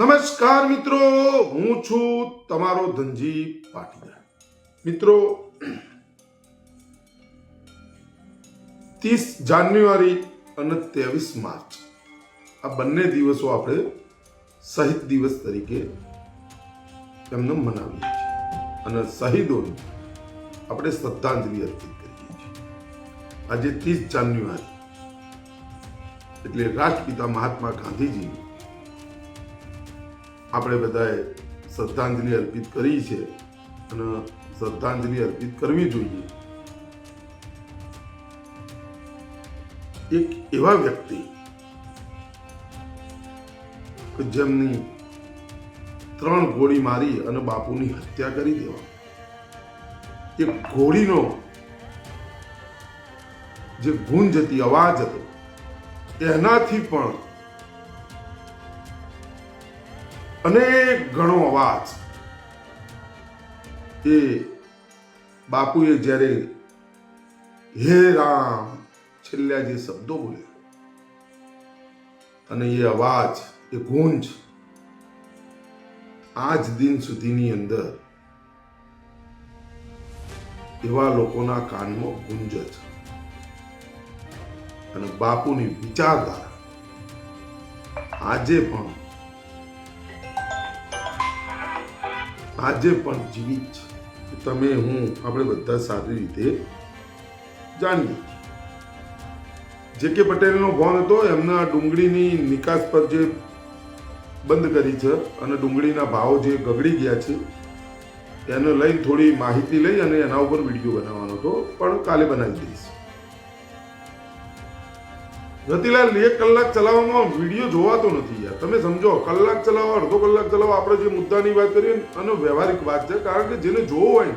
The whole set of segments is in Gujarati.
નમસ્કાર મિત્રો, હું છું તમારો ધનજી પાટીદાર. મિત્રો, 30 જાન્યુઆરી અને 23 માર્ચ આ બંને દિવસો આપણે શહીદ દિવસ તરીકે એમને મનાવીએ છીએ અને શહીદોને આપણે શ્રદ્ધાંજલિ અર્પિત કરીએ છીએ. આજે 30 જાન્યુઆરી એટલે રાષ્ટ્રપિતા મહાત્મા ગાંધીજી આપણે બધાએ શ્રદ્ધાંજલિ અર્પિત કરી છે અને શ્રદ્ધાંજલિ અર્પિત કરવી જોઈએ. એક એવા વ્યક્તિ કે જેમની 3 ગોળી મારી અને બાપુની હત્યા કરી દેવા, એ ગોળીનો જે ગુંજ હતી, અવાજ હતો, એનાથી પણ અનેક ગણો અવાજ એ બાપુએ જ્યારે હે રામ છેલ્લા જે શબ્દો બોલ્યા, અને એ અવાજ, એ ગુંજ આજ દિન સુધીની અંદર એવા લોકોના કાનમાં ગુંજ છે. અને બાપુની વિચારધારા આજે પણ જીવિત છે. તમે હું આપણે બધા સારી રીતે જાણીએ. જે કે પટેલનો ફોન હતો, એમના ડુંગળીની નિકાસ પર જે બંધ કરી છે અને ડુંગળીના ભાવ જે ગગડી ગયા છે એને લઈને થોડી માહિતી લઈ અને એના ઉપર વિડીયો બનાવવાનો હતો, પણ કાલે બનાવી દઈશ. રતિલાલ, 1 કલાક ચલાવવામાં વિડીયો જોવાતો નથી યાર. તમે સમજો, કલાક ચલાવો, અડધો કલાક ચલાવો, આપણે જે મુદ્દાની વાત કરીએ અને વ્યવહારિક વાત છે. કારણ કે જેને જોવો હોય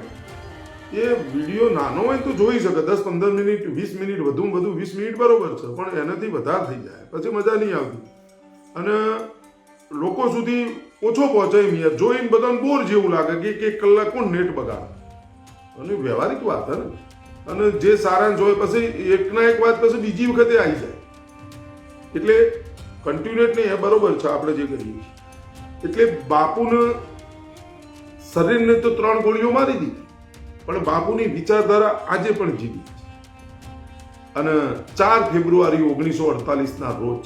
એ વિડીયો નાનો હોય તો જોઈ શકે, 10-15 મિનિટ, 20 મિનિટ, વધુમાં વધુ 20 મિનિટ બરોબર છે, પણ એનાથી વધારે થઈ જાય પછી મજા નહીં આવતી અને લોકો સુધી ઓછો પહોંચે એમ યાર. જોઈને બધાને બોર જેવું લાગે કે 1 કલાક કોણ નેટ બગાડે. અને વ્યવહારિક વાત હે ને. અને જે સારાંશ હોય પછી એકના એક વાત પછી બીજી વખતે આવી જાય. એટલે કન્ટિન્યુએટ નહીં, એ બરોબર છે આપણે જે કરીએ છીએ. એટલે બાપુને શરીરને તો 3 ગોળીઓ મારી દીધી, પણ બાપુની વિચારધારા આજે પણ જીવી છે. અને 4 ફેબ્રુઆરી 1948ના રોજ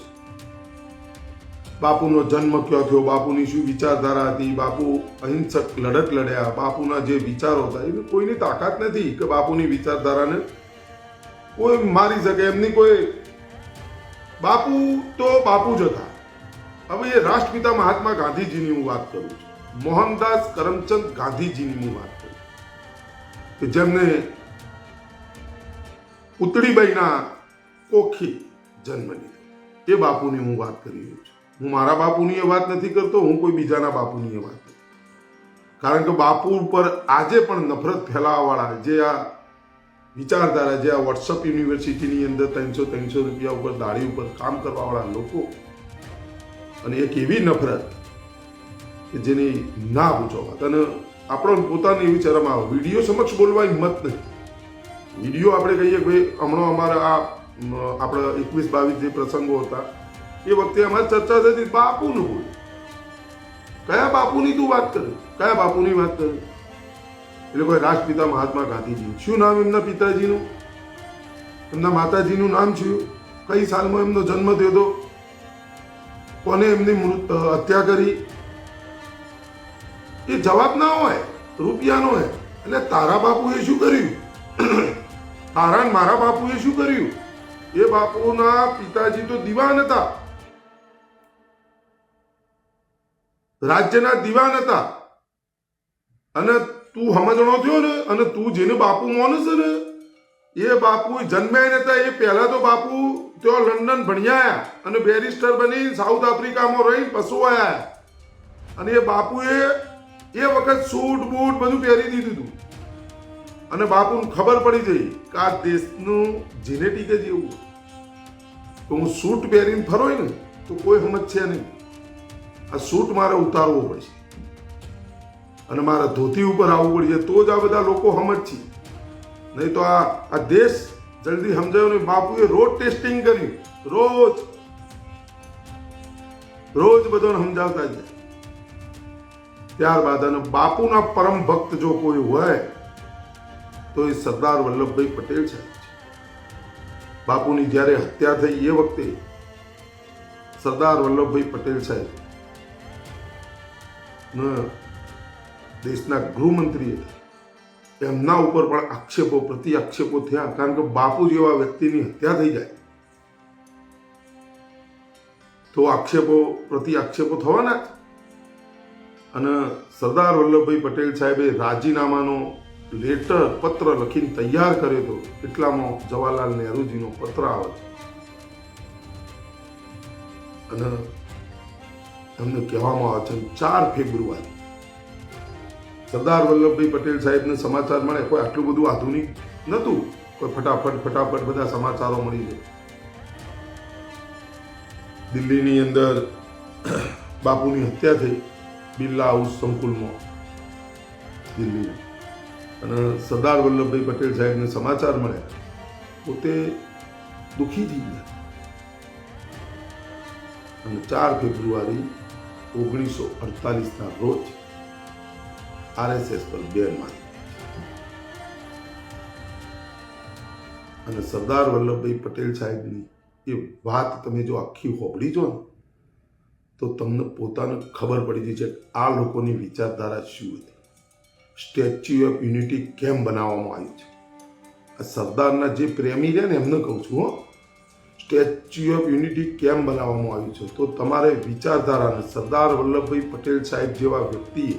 બાપુનો જન્મ ક્યાં થયો, બાપુની શું વિચારધારા હતી, બાપુ અહિંસક લડત લડ્યા, બાપુના જે વિચારો હતા, એની કોઈની તાકાત નથી કે બાપુની વિચારધારાને કોઈ મારી શકે. એમની કોઈ, બાપુ તો બાપુ જ હતા. હવે એ રાષ્ટ્રપિતા મહાત્મા ગાંધીજીની હું વાત કરું છું, મોહનદાસ કરમચંદ ગાંધીજીની હું વાત કરું, કે જેમને પુતળીબાઈના કોખી જન્મ લીધો. એ બાપુની હું વાત કરી રહ્યો છું. હું મારા બાપુની એ વાત નથી કરતો, હું કોઈ બીજાના બાપુની એ વાત કરું. કારણ કે બાપુ ઉપર આજે પણ નફરત ફેલાવવાવાળા જે આ વિચારધારા, જે આ વોટ્સઅપ યુનિવર્સિટીની અંદર 300 રૂપિયા ઉપર દાડી ઉપર કામ કરવાવાળા લોકો, અને એક એવી નફરત કે જેની ના પૂછો વાત. અને આપણો પોતાની એવી શરમ આવે, વિડીયો સમક્ષ બોલવા હિંમત નથી. વિડીયો આપણે કહીએ ભાઈ, હમણાં અમારા આ આપણે 21-22 જે પ્રસંગો હતા એ વખતે અમારી ચર્ચા થતી, બાપુનું બોલ, કયા બાપુની તું વાત કરે, કયા બાપુની વાત કરે? એટલે કોઈ રાષ્ટ્રપિતા મહાત્મા ગાંધીજી. શું નામ એમના પિતાજીનું, એમના માતાજીનું નામ શું, કઈ સાલમાં એમનો જન્મ થયો હતો, કોને એમની હત્યા કરી? એ જવાબ ના હોય, રૂપિયાનો હોય. એટલે તારા બાપુએ શું કર્યું, તારા મારા બાપુએ શું કર્યું? એ બાપુના પિતાજી તો દિવાન હતા, રાજ્યના દિવાન હતા. અને તું સમજણો થયો ને, અને તું જેને બાપુ માને છે ને, એ બાપુ જન્મ્યા નતા. એ પહેલા તો બાપુ ત્યાં લંડન ભણ્યા અને બેરિસ્ટર બની સાઉથ આફ્રિકામાં રહી પશુ આવ્યા. અને એ બાપુએ એ વખત સૂટ બૂટ બધું પહેરી દીધું હતું. અને બાપુને ખબર પડી જઈ કે આ દેશનું જેનેટિક જ એવું, તો હું સૂટ પહેરીને ફરોય ને તો કોઈ સમજ છે નહીં. આ સૂટ મારે ઉતારવો પડશે અને મારા ધોતી ઉપર આવવું પડશે, તો જ આ બધા લોકો સમજ છે. નહીં તો આ દેશ જલ્દી સમજાયો નહીં. બાપુએ રોજ ટેસ્ટિંગ કર્યું, રોજ બધાને સમજાવતા જાય. ત્યારબાદ અને બાપુના પરમ ભક્ત જો કોઈ હોય તો એ સરદાર વલ્લભભાઈ પટેલ સાહેબ છે. બાપુની જ્યારે હત્યા થઈ એ વખતે સરદાર વલ્લભભાઈ પટેલ સાહેબ દેશના ગૃહમંત્રી હતા. એમના ઉપર પણ આક્ષેપો પ્રતિ આક્ષેપો થયા, કારણ કે બાપુ જેવા વ્યક્તિની હત્યા થઈ જાય તો આક્ષેપો પ્રતિ આક્ષેપો થવાના જ. અને સરદાર વલ્લભભાઈ પટેલ સાહેબે રાજીનામાનો લેટર પત્ર લખીને તૈયાર કર્યો હતો. એટલામાં જવાહરલાલ નહેરુજીનો પત્ર આવે છે અને એમને કહેવામાં આવે છે 4 ફેબ્રુઆરી સરદાર વલ્લભભાઈ પટેલ સાહેબને સમાચાર મળે. કોઈ આટલું બધું આધુનિક નહોતું, કોઈ ફટાફટ બધા સમાચારો મળી જાય. દિલ્હીની અંદર બાપુની હત્યા થઈ બિરલા હાઉસ સંકુલમાં દિલ્હી, અને સરદાર વલ્લભભાઈ પટેલ સાહેબને સમાચાર મળ્યા. પોતે દુઃખી થઈ ગયા અને 4 ફેબ્રુઆરી 1948ના રોજ RSS પર બેન મારી. અને સરદાર વલ્લભભાઈ પટેલ સાહેબની એ વાત તમે જો આખી હોબળી જો ને તો તમને પોતાને ખબર પડી જશે કે આ લોકોની વિચારધારા શું હતી. સ્ટેચ્યુ ઓફ યુનિટી કેમ બનાવવામાં આવ્યું છે? આ સરદારના જે પ્રેમી છે ને એમને કહું છું, સ્ટેચ્યુ ઓફ યુનિટી કેમ બનાવવામાં આવ્યું છે તો તમારે વિચારધારાને સરદાર વલ્લભભાઈ પટેલ સાહેબ જેવા વ્યક્તિએ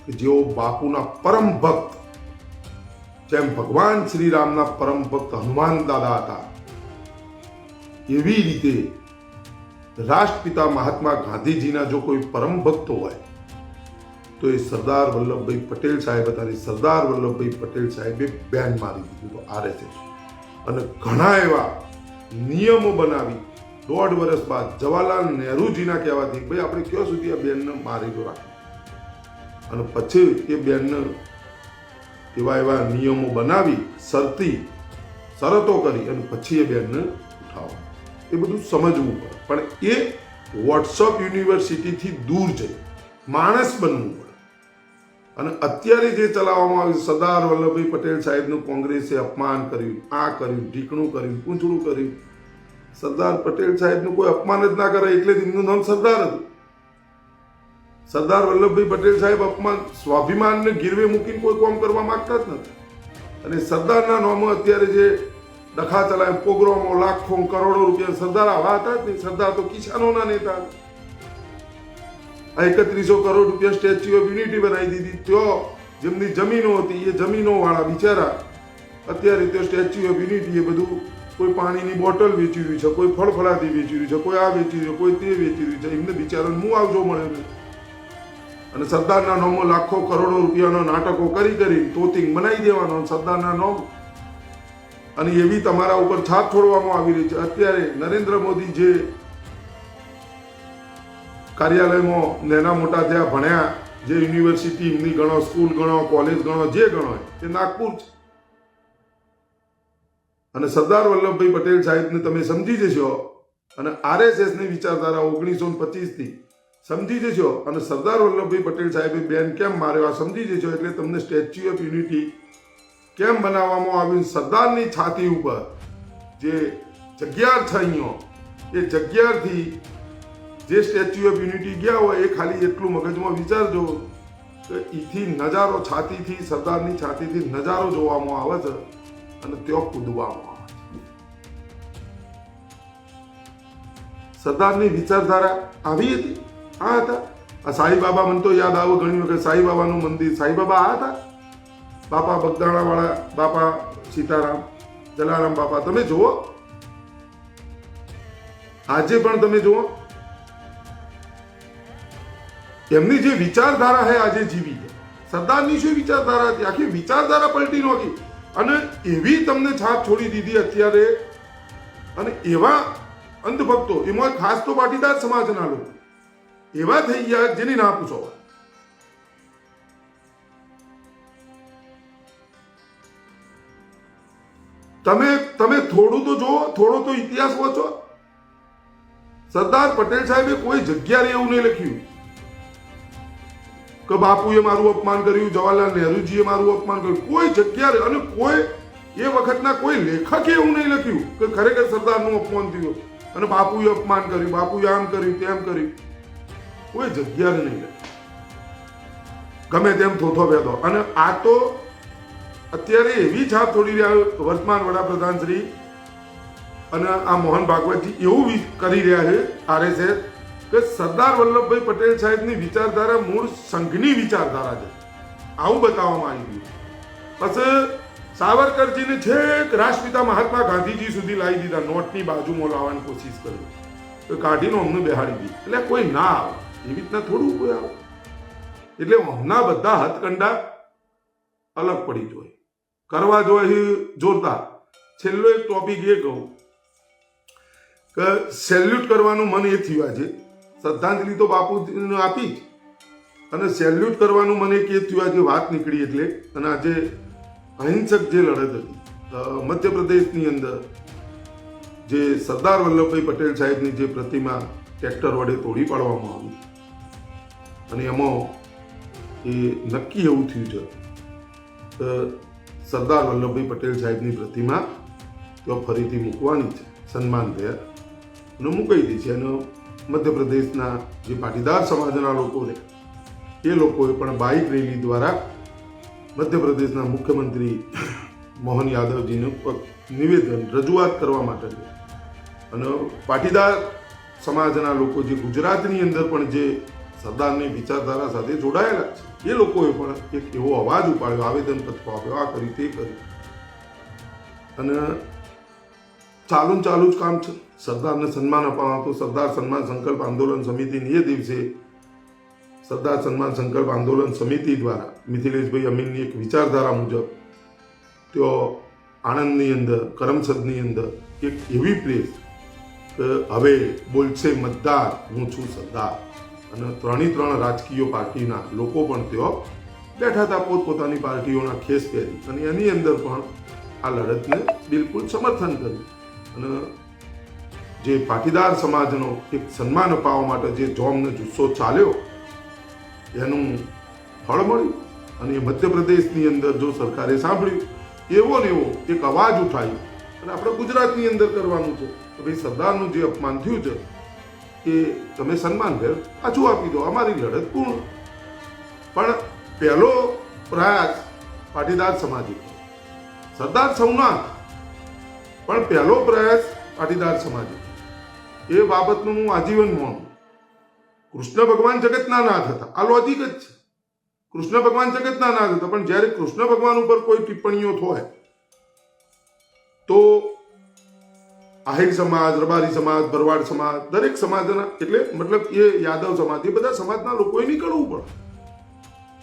કે જેઓ બાપુના પરમ ભક્ત, જેમ ભગવાન શ્રી રામના પરમ ભક્ત હનુમાન દાદા હતા, એવી રીતે રાષ્ટ્રપિતા મહાત્મા ગાંધીજીના જો કોઈ પરમ ભક્તો હોય તો એ સરદાર વલ્લભભાઈ પટેલ સાહેબ હતા. સરદાર વલ્લભભાઈ પટેલ સાહેબે બેન મારી દીધું RSS અને ઘણા એવા નિયમો બનાવી 1.5 વર્ષ બાદ જવાહરલાલ નહેરુજીના કહેવાથી ભાઈ આપણે ક્યાં સુધી આ બેનને મારી રાખી, અને પછી એ બેનને એવા નિયમો બનાવી શરતો કરી અને પછી એ બેનને ઉઠાવો. એ બધું સમજવું પડે, પણ એ વોટ્સઅપ યુનિવર્સિટીથી દૂર જઈ માણસ બનવું પડે. અને અત્યારે જે ચલાવવામાં આવ્યું સરદાર વલ્લભભાઈ પટેલ સાહેબનું કોંગ્રેસે અપમાન કર્યું, આ કર્યું, ઢીકણું કર્યું, પૂંછડું કર્યું. સરદાર પટેલ સાહેબનું કોઈ અપમાન જ ના કરે એટલે એમનું નામ સરદાર હતું. સરદાર વલ્લભભાઈ પટેલ સાહેબ અપમાન સ્વાભિમાનને ગીરવે મૂકીને કોઈ કામ કરવા માંગતા જ નથી. અને સરદારના નામો અત્યારે જે ડખા ચલાવે, પોગ્રામો, લાખો કરોડો રૂપિયા, સરદાર આવા હતા જ નહીં. સરદાર તો કિસાનોના નેતા હતા. 3100 કરોડ રૂપિયા સ્ટેચ્યુ ઓફ યુનિટી બનાવી દીધી. ત્યાં જેમની જમીનો હતી એ જમીનો વાળા બિચારા અત્યારે તો સ્ટેચ્યુ ઓફ યુનિટી એ બધું કોઈ પાણીની બોટલ વેચી રહ્યું છે, કોઈ ફળફળાથી વેચી રહ્યું છે, કોઈ આ વેચી રહ્યું, કોઈ તે વેચી રહ્યું છે. એમને બિચારાને મુઆવજો મળે છે. અને સરદારના નામો લાખો કરોડો રૂપિયાનો નાટકો કરી તોતિંગ બનાવી દેવાનો સરદારના નામ, અને એવી તમારા ઉપર છાપ છોડવામાં આવી રહી છે. અત્યારે નરેન્દ્ર મોદી જે કાર્યાલયમાં નાના મોટા ત્યાં ભણ્યા, જે યુનિવર્સિટી એમની ગણો, સ્કૂલ ગણો, કોલેજ ગણો, જે ગણો એ નાગપુર છે. અને સરદાર વલ્લભભાઈ પટેલ સાહેબને તમે સમજી જશો અને RSSની વિચારધારા 1925થી સમજી જશો અને સરદાર વલ્લભભાઈ પટેલ સાહેબે બેન કેમ માર્યો આ સમજી જશો એટલે તમને સ્ટેચ્યુ ઓફ યુનિટી કેમ બનાવવામાં આવ્યું, સરદારની છાતી ઉપર જે જગ્યા છે અહીંયા એ જગ્યાથી જે સ્ટેચ્યુ ઓફ યુનિટી ગયા હોય એ ખાલી એટલું મગજમાં વિચારજો કે એથી નજારો, છાતીથી, સરદારની છાતીથી નજારો જોવામાં આવે છે અને ત્યાં કૂદવામાં આવે છે. સરદારની વિચારધારા આવી હતી, આ હતા. આ સાઈ બાબા મને તો યાદ આવે ઘણી વખત, સાઈ બાબાનું મંદિર, સાઈ બાબા આ હતા, બાપા બગદાણા વાળા, બાપા સીતારામ, જલારામ બાપા. તમે જુઓ આજે પણ તમે જુઓ એમની જે વિચારધારા છે આજે જીવી છે. સરદારની શું વિચારધારા હતી, આખી વિચારધારા પલટી નહોતી અને એવી તમને છાપ છોડી દીધી અત્યારે. અને એવા અંધભક્તો, એમાં ખાસ તો પાટીદાર સમાજના લોકો એવા થઈ ગયા જેની ના પૂછો. તમે થોડું તો જુઓ, થોડો તો ઇતિહાસ વાંચો. સરદાર પટેલ સાહેબે કોઈ જગ્યાએ એવું નહીં લખ્યું કે બાપુએ મારું અપમાન કર્યું, જવાહરલાલ નહેરુજીએ મારું અપમાન કર્યું. કોઈ જગ્યાએ અને કોઈ એ વખતના કોઈ લેખકે એવું નહીં લખ્યું કે ખરેખર સરદારનું અપમાન થયું અને બાપુએ અપમાન કર્યું, બાપુએ આમ કર્યું તેમ કર્યું. કોઈ જગ્યાએ નહીં લખ્યું. ગમે તેમ થોથો વેદો. અને આ તો અત્યારે એવી છાપ છોડી રહ્યા વર્તમાન વડાપ્રધાન શ્રી અને આ મોહન ભાગવતજી એવું કરી રહ્યા છે RSS કે સરદાર વલ્લભભાઈ પટેલ સાહેબની વિચારધારા મૂળ સંઘની વિચારધારા છે આવું બતાવવામાં આવી ગયું. પછી સાવરકરજીને છેક રાષ્ટ્રપિતા મહાત્મા ગાંધીજી સુધી લાવી દીધા, નોટની બાજુમાં લાવવાની કોશિશ કરી તો કાઢીને અમને બેહાડી દીધી. એટલે કોઈ ના આવે એવી રીતના થોડું કોઈ આવે. એટલે હમણાં બધા હથકંડા અલગ પડી જોઈએ, કરવા જોઈએ જોરદાર. છેલ્લો એક ટોપિક એ કહું કે સેલ્યુટ કરવાનું મન એ થયું આજે. શ્રદ્ધાંજલિ તો બાપુજીને આપી જ, અને સેલ્યુટ કરવાનું મને એક એ થયું આજે વાત નીકળી એટલે. અને આજે અહિંસક જે લડત હતી મધ્યપ્રદેશની અંદર, જે સરદાર વલ્લભભાઈ પટેલ સાહેબની જે પ્રતિમા ટ્રેક્ટર વડે તોડી પાડવામાં આવી, અને એમાં એ નક્કી એવું થયું છે કે સરદાર વલ્લભભાઈ પટેલ સાહેબની પ્રતિમા તો ફરીથી મૂકવાની છે, સન્માન થયા અને મૂકાઈ દી છે. અને મધ્યપ્રદેશના જે પાટીદાર સમાજના લોકો છે એ લોકોએ પણ બાઇક રેલી દ્વારા મધ્યપ્રદેશના મુખ્યમંત્રી મોહન યાદવજીનું નિવેદન રજૂઆત કરવા માટે છે. અને પાટીદાર સમાજના લોકો જે ગુજરાતની અંદર પણ જે સરદારની વિચારધારા સાથે જોડાયેલા છે એ લોકોએ પણ એક એવો અવાજ ઉપાડ્યો, આવેદનપત્ર આપ્યો, આ કરી તે કરી. અને ચાલુ જ કામ છે. સરદારને સન્માન અપાવવા તો સરદાર સન્માન સંકલ્પ આંદોલન સમિતિની એ દિવસે સરદાર સન્માન સંકલ્પ આંદોલન સમિતિ દ્વારા મિથિલેશભાઈ અમીનની એક વિચારધારા મુજબ તેઓ આણંદની અંદર, કરમસદની અંદર એક એવી પ્રેસ કે હવે બોલશે મતદાર, હું છું સરદાર. અને ત્રણ રાજકીય પાર્ટીના લોકો પણ તેઓ બેઠા હતા પોતપોતાની પાર્ટીઓના ખેસ પહેરી, અને એની અંદર પણ આ લડતને બિલકુલ સમર્થન કર્યું. અને જે પાટીદાર સમાજનો એક સન્માન અપાવવા માટે જે જોમને જુસ્સો ચાલ્યો એનું ફળ મળ્યું. અને એ મધ્યપ્રદેશની અંદર જો સરકારે સાંભળ્યું, એવો ને એવો એક અવાજ ઉઠાવ્યો. અને આપણે ગુજરાતની અંદર કરવાનું છે કે ભાઈ સરદારનું જે અપમાન થયું છે એ તમે સન્માન ભેર પાછું આપી દો, અમારી લડત પૂર્ણ. પણ પહેલો પ્રયાસ પાટીદાર સમાજે, સરદાર સૌના, પણ પહેલો પ્રયાસ પાટીદાર સમાજે. એ બાબતનું હું આજીવન માનું. કૃષ્ણ ભગવાન જગતના નાથ હતા, આ લોજિક જ છે. કૃષ્ણ ભગવાન જગતના નાથ હતા, પણ જ્યારે કૃષ્ણ ભગવાન ઉપર કોઈ ટિપ્પણીઓ થાય તો આહિર સમાજ, રબારી સમાજ, ભરવાડ સમાજ, દરેક સમાજના, એટલે મતલબ એ યાદવ સમાજ, એ બધા સમાજના લોકોએ નીકળવું પડે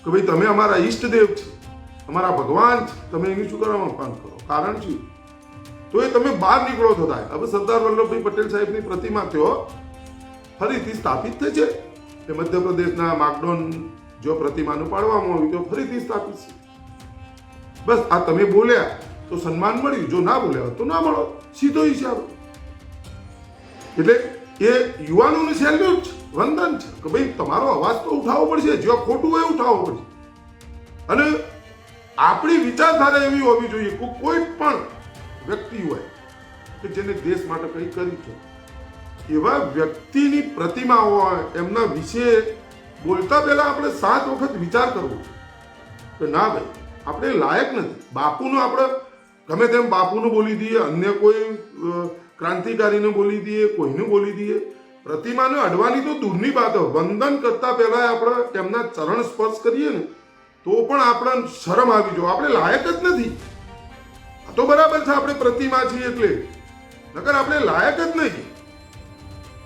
કે ભાઈ તમે અમારા ઈષ્ટદેવ છે, અમારા ભગવાન છે, તમે એની શું કરવા અપમાન કરો, કારણ શું? તો એ તમે બહાર નીકળો તો થાય. હવે સરદાર વલ્લભભાઈ પટેલ સાહેબની પ્રતિમા તેઓ ફરીથી સ્થાપિત થઈ છે. એ મધ્યપ્રદેશના માગડોન જો પ્રતિમાનું પાડવામાં આવ્યું તો ફરીથી સ્થાપિત છે. બસ આ તમે બોલ્યા તો સન્માન મળ્યું, જો ના બોલ્યા તો ના મળો, સીધો હિસાબ. એટલે એ યુવાનોને સેલ્યુટ છે, વંદન છે કે ભાઈ તમારો અવાજ તો ઉઠાવવો પડશે, જો ખોટું હોય ઉઠાવવો પડશે. અને આપણી વિચારધારા એવી હોવી જોઈએ કે કોઈ પણ વ્યક્તિ હોય કે જેને દેશ માટે કંઈ કર્યું છે, એવા વ્યક્તિની પ્રતિમા હોય, એમના વિશે બોલતા પહેલા આપણે 7 વખત વિચાર કરવો કે ના ભાઈ આપણે લાયક નથી. બાપુનું આપણે ગમે તેમ બાપુનું બોલી દઈએ, અન્ય કોઈ ક્રાંતિકારીને બોલી દઈએ, કોઈને બોલી દઈએ, પ્રતિમાને અડવાની તો દૂરની વાત હોય. વંદન કરતા પહેલા આપણે એમના ચરણ સ્પર્શ કરીએ ને તો પણ આપણે શરમ આવી જો, આપણે લાયક જ નથી. આ તો બરાબર છે આપણે પ્રતિમા છીએ એટલે, નકર આપણે લાયક જ નહીં.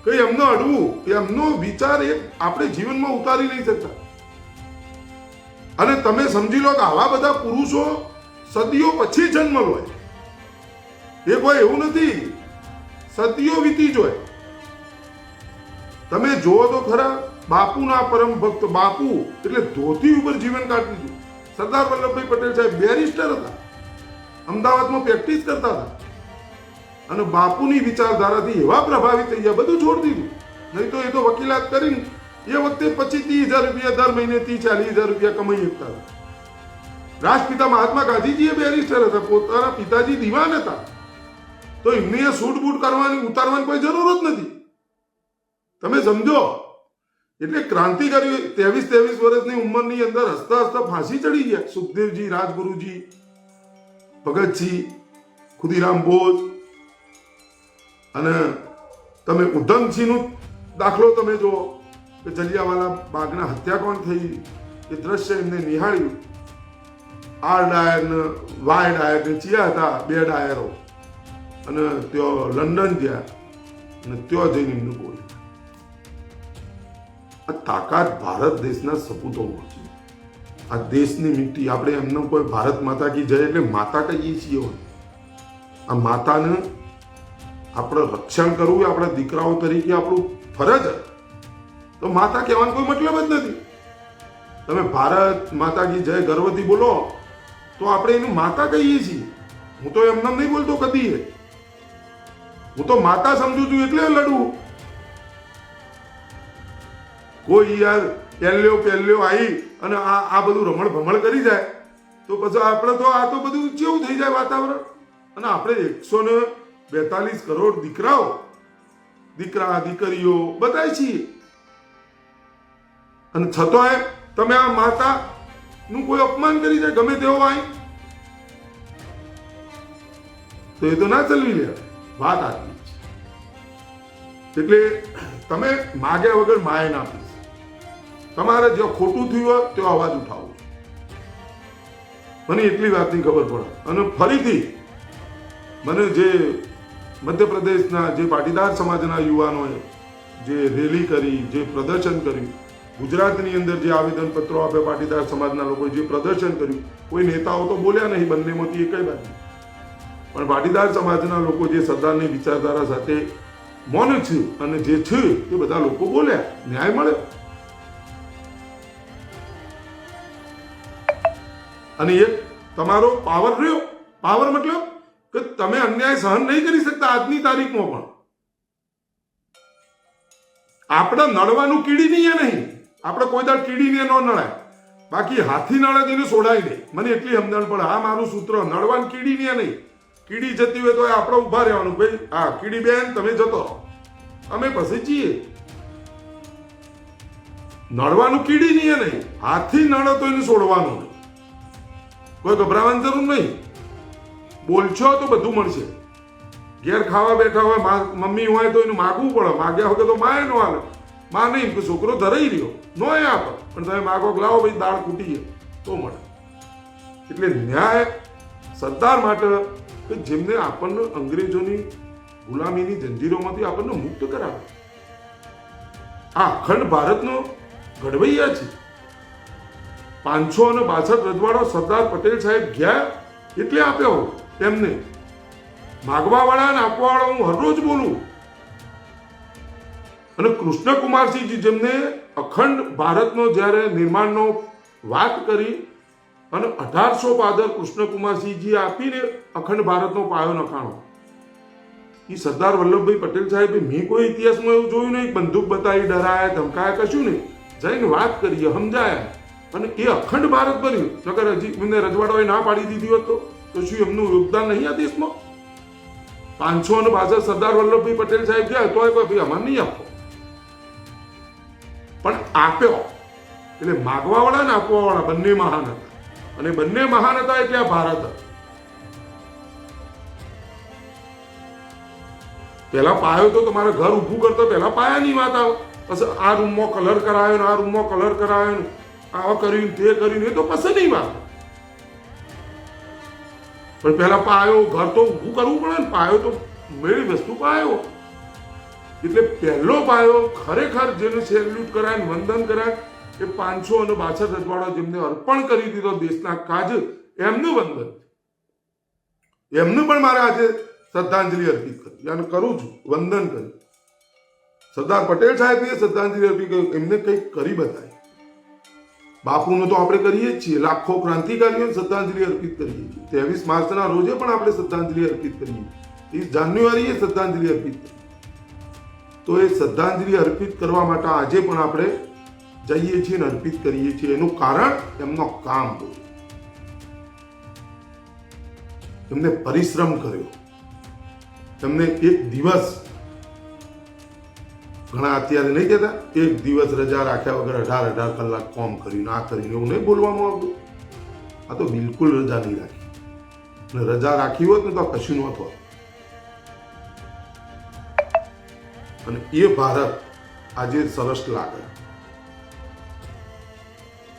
કઈ એમનો અડવું, એમનો વિચાર એ આપણે જીવનમાં ઉતારી નહીં શકતા. અને તમે સમજી લો કે આવા બધા પુરુષો સદીઓ પછી જન્મ લે. એ કોઈ એવું નથી, સદીઓ વીતી જોય. તમે જુઓ તો ખરા, બાપુના પરમ ભક્ત, બાપુ એટલે ધોતી ઉપર જીવન કાઢી દીધું. સરદાર વલ્લભભાઈ પટેલ સાહેબ બેરિસ્ટર હતા, અમદાવાદમાં પ્રેક્ટિસ કરતા હતા, અને બાપુની વિચારધારાથી એવા પ્રભાવિત થઈ ગયા, બધું છોડી દીધું. નહીં તો એ તો વકીલાત કરીને એ વખતે 25-30 હજાર રૂપિયા દર મહિને 30-40 હજાર રૂપિયા કમાઈ શકતા હતા. રાષ્ટ્રપિતા મહાત્મા ગાંધીજી એ બેરિસ્ટર હતા, પોતાના પિતાજી દિવાન હતા, તો એમને સૂટ બૂટ કરવાની ઉતારવાની કોઈ જરૂર જ નથી. તમે સમજો, એટલે ક્રાંતિકારીઓ 23 વર્ષની ઉંમરની અંદર હસતા હસતા ફાંસી ચડી ગયા. સુખદેવજી, રાજગુરુજી, ભગતસિંહ, ખુદીરામ બોઝ, અને તમે ઉધમસિંહનો દાખલો તમે જુઓ કે જલિયાવાલા બાગના હત્યાકાંડ થઈ, એ દ્રશ્ય એમને નિહાળ્યું. આર ડાયર ને વાય ડાયર ને ચિયા હતા, બે ડાયરો, અને ત્યાં લંડન ગયા અને ત્યાં જઈને એમનું બોલ્યું. આ તાકાત ભારત દેશના સપૂતોમાં છે. આ દેશની મીઠી, આપણે એમનો કોઈ ભારત માતા કી જય એટલે માતા કહીએ છીએ. આ માતાને આપણે રક્ષણ કરવું એ આપણા દીકરાઓ તરીકે આપણું ફરજ. તો માતા કહેવાનો કોઈ મતલબ જ નથી. તમે ભારત માતા કી જય ગર્વથી બોલો તો આપણે એનું માતા કહીએ છીએ. હું તો એમને નહીં બોલતો કદી. હું તો માતા સમજુ છું એટલે લડવું. કોઈ યાર પહેલ્યો આવી અને આ બધું રમણ ભમણ કરી જાય તો પછી આપણે તો આ તો બધું કેવું થઈ જાય વાતાવરણ. અને આપણે 142 કરોડ દીકરાઓ, દીકરા દીકરીઓ બધા છીએ, અને છતાંય તમે આ માતા નું કોઈ અપમાન કરી જાય ગમે તેવો આવી તો એ તો ના ચલવી લે. વાત આટલી છે. એટલે તમે માગ્યા વગર માય ના આપી. તમારે જો ખોટું થયું હોય તો અવાજ ઉઠાવો. મને એટલી વાતની ખબર પડે. અને ફરીથી મને જે મધ્યપ્રદેશના જે પાટીદાર સમાજના યુવાનોએ જે રેલી કરી, જે પ્રદર્શન કર્યું, ગુજરાતની અંદર જે આવેદન પત્રો આપ્યા પાટીદાર સમાજના લોકોએ જે પ્રદર્શન કર્યું, કોઈ નેતાઓ તો બોલ્યા નહીં, બંનેમાંથી એક જ વાત. પણ પાટીદાર સમાજના લોકો જે સરદારની વિચારધારા સાથે મૌન છે અને જે છે એ બધા લોકો બોલ્યા, ન્યાય મળ્યો. અને એ તમારો પાવર રહ્યો. પાવર મતલબ કે તમે અન્યાય સહન નહીં કરી શકતા. આજની તારીખમાં પણ આપણે નડવાનું કીડીની નહીં. આપણે કોઈ દાડ કીડીને ન નડાય, બાકી હાથી નડે તેને છોડાય નહીં. મને એટલી સમજણ પડે. આ મારું સૂત્ર, નડવાનું કીડીને નહીં. કીડી જતી હોય તો આપણે ઉભા રહેવાનું, ભાઈ હા કીડી બેન તમે જતો રહો, અમે પછી જઈએ. નડવાનું કીડીને નહીં, હાથી નડે તો એને છોડવાનું નહીં. કોઈ ગભરાવાની જરૂર નહીં. બોલશો તો બધું મળશે. ઘેર ખાવા બેઠા હોય, મમ્મી હોય તો એનું માગવું પડે. માગ્યા વગર તો માય નો હાલે. માં નહીં કે છોકરો ધરાઈ રહ્યો નો એ આપે, પણ તમે માગો લાવો ભાઈ દાળ ખૂટીએ તો મળે. એટલે ન્યાય સરદાર માટે કે જેમને આપણને અંગ્રેજોની ગુલામીની જંજીરોમાંથી આપણને મુક્ત કરાવે. આ અખંડ ભારતનો ઘડવૈયા છે. 562 રજવાડો સરદાર પટેલ સાહેબ ગયા એટલે આપ્યો એમને. માગવા વાળા અને આપવા વાળા હું હરરોજ બોલું. અને કૃષ્ણકુમારસિંહજી જેમને અખંડ ભારતનો જ્યારે નિર્માણનો વાત કરી અને 1800 પાદર કૃષ્ણકુમારસિંહજી આપીને અખંડ ભારતનો પાયો નખાણો. એ સરદાર વલ્લભભાઈ પટેલ સાહેબે મેં કોઈ ઇતિહાસમાં એવું જોયું નહીં. બંદૂક બતાવી, ડરાયા, ધમકાયા, કશું નહીં. જઈને વાત કરીએ, સમજાયા અને એ અખંડ ભારત બન્યું. નકર હજી એમને રજવાડાઓએ ના પાડી દીધી હોત તો શું એમનું યોગદાન નહીં આ દેશમાં? 562 સરદાર વલ્લભભાઈ પટેલ સાહેબ ગયા તો ભાઈ અમારે નહીં આપો, પણ આપ્યો. એટલે માગવા વાળા ને આપવા વાળા બંને મહાન હતા. અને બંને મહાન હતા એટલે આ ભારત હતા. પેલા પાયો તો તમારે ઘર ઊભું કરતો પહેલા પાયાની વાત આવે. પછી આ રૂમમાં કલર કરાયો ને આ રૂમમાં કલર કરાયો ને આવા કર્યું તે કર્યું, એ તો પસંદની વાત. પણ પહેલા પાયો, ઘર તો ઊભું કરવું પડે ને. પાયો તો મેળી વસ્તુ પાયો. એટલે પહેલો પાયો ખરેખર જેને સેલ્યુટ કરાય, વંદન કરાય એ 562 રજવાડા જેમને અર્પણ કરી દીધો દેશના કાજ, એમનું વંદન. એમને પણ મારે આજે શ્રદ્ધાંજલિ અર્પિત કરી અને કરું છું, વંદન કરી. સરદાર પટેલ સાહેબને શ્રદ્ધાંજલિ અર્પિત કરી, એમને કંઈક કરી બતાવી. બાપુનું તો આપણે કરીએ જ છીએ. લાખો ક્રાંતિકારીઓને શ્રદ્ધાંજલિ અર્પિત કરીએ છીએ. 23 માર્ચના રોજે પણ આપણે શ્રદ્ધાંજલિ અર્પિત કરીએ. 30 જાન્યુઆરીએ શ્રદ્ધાંજલિ અર્પિત કરીએ. તો એ શ્રદ્ધાંજલિ અર્પિત કરવા માટે આજે પણ આપણે જઈએ છીએ અને અર્પિત કરીએ છીએ. એનું કારણ એમનો કામ હતું. એમને પરિશ્રમ કર્યો. એમને એક દિવસ, ઘણા અત્યારે નહીં કહેતા એક દિવસ રજા રાખ્યા વગર 18 કલાક કામ કર્યું, આ કર્યું, એવું નહીં બોલવામાં આવતું. આ તો બિલકુલ રજા નહીં રાખી. અને રજા રાખી હોત ને તો કશું નહોતું. અને એ ભારત આજે સરસ લાગે.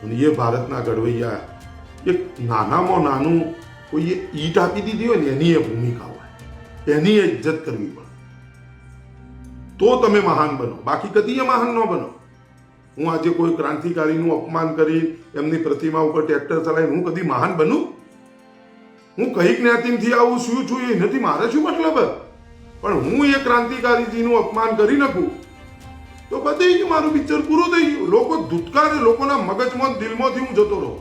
અને એ ભારતના ઘડવૈયા એક નાનામાં નાનું કોઈએ ઈંટ આપી દીધી હોય ને એની એ ભૂમિકા હોય, એની એ ઇજ્જત કરવી પડે, તો તમે મહાન બનો. બાકી કદી એ મહાન ન બનો. હું આજે કોઈ ક્રાંતિકારીનું અપમાન કરી એમની પ્રતિમા ઉપર ટ્રેક્ટર ચલાવીને હું કદી મહાન બનું? હું કઈ જ્ઞાતિથી આવું શું છું એ નથી મારે શું મતલબ. પણ હું એ ક્રાંતિકારીજીનું અપમાન કરી નાખું તો બધી જ મારું પિક્ચર પૂરું થઈ ગયું. લોકો ધૂતકારે, લોકોના મગજમાં દિલમાંથી હું જતો રહું.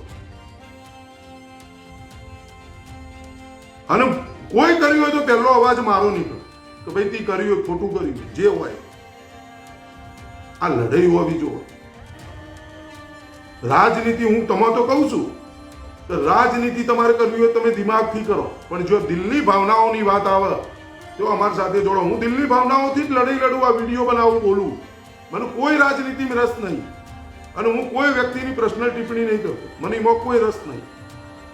અને કોઈ કર્યું હોય તો પહેલો અવાજ મારો નીકળે કે ભાઈ તે કર્યું હોય, ખોટું કર્યું, જે હોય. આ લડાઈ હોવી જોઈએ. રાજનીતિ હું તમે તો કહું છું કે રાજનીતિ તમારે કરવી હોય તમે દિમાગથી કરો, પણ જો દિલની ભાવનાઓની વાત આવે તો અમારી સાથે જોડો. હું દિલની ભાવનાઓથી જ લડાઈ લડું, આ વિડીયો બનાવું, બોલું. મને કોઈ રાજનીતિમાં રસ નહીં. અને હું કોઈ વ્યક્તિની પર્સનલ ટિપ્પણી નહીં કરતો. મને એમાં કોઈ રસ નહીં.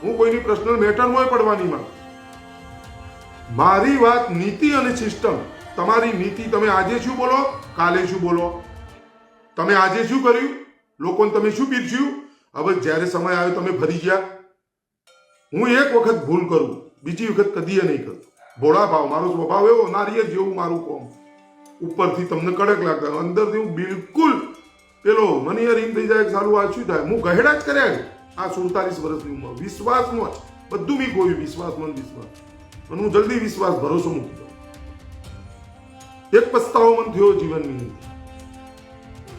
હું કોઈની પર્સનલ મેટરમાં પડવાની માંગુ. મારી વાત નીતિ અને સિસ્ટમ. તમારી નીતિ, તમે આજે શું બોલો, કાલે શું બોલો, તમે આજે શું કર્યું, લોકોને તમે શું પીરસ્યું. હવે જ્યારે સમય આવ્યો તમે ફરી ગયા. હું એક વખત ભૂલ કરું, બીજી વખત કદીએ નહીં કરતો. ભોળા ભાવ, મારો સ્વભાવ એવો, નારિયેળ જેવું મારું કોમ. ઉપરથી તમને કડક લાગતા, અંદરથી હું બિલકુલ પેલો મને યાર એમ થઈ જાય કે સારું આ શું થાય. હું ગહેડા જ કર્યા આ 47 વર્ષની ઉંમર. વિશ્વાસમાં જ બધું મેં ખોયું. વિશ્વાસમાં વિશ્વાસ. અને હું જલ્દી વિશ્વાસ ભરોસો મૂકી દઉં. એક પસ્તાવો મને થયો જીવનની અંદર.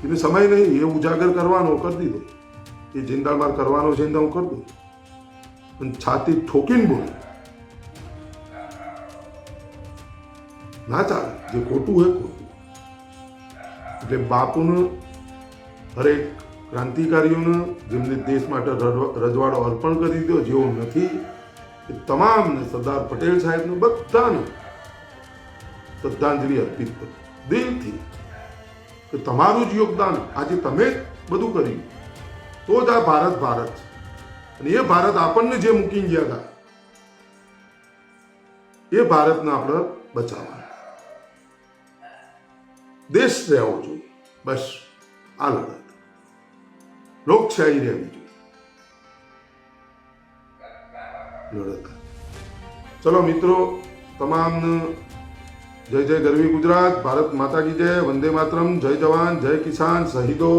એને સમય નહીં, એ ઉજાગર કરવાનો કરી દીધો. એ જિંદાબાદ કરવાનો છે હું કરી દઉં. પણ છાતી ઠોકીને બોલું ના ચાલે. જે ખોટું હોય ખોટું. એટલે બાપુને, હરેક ક્રાંતિકારીઓને જેમને દેશ માટે રજવાડો અર્પણ કરી દીધો, જેવો નથી એ તમામને, સરદાર પટેલ સાહેબને બધાને શ્રદ્ધાંજલિ અર્પિત કરું દિલથી. કે તમારું જ યોગદાન, આજે તમે જ બધું કર્યું તો જ આ ભારત ભારત છે. અને એ ભારત આપણને જે મૂકીને ગયા હતા એ ભારતને આપણે બચાવવા. દેશ રહેવો જોઈએ, બસ આ લડત. લોકશાહી રહેવી જોઈએ, લડત. ચલો મિત્રો, તમામને જય જય ગરવી ગુજરાત, ભારત માતા કી જય, વંદે માતરમ, જય જવાન, જય કિસાન, શહીદો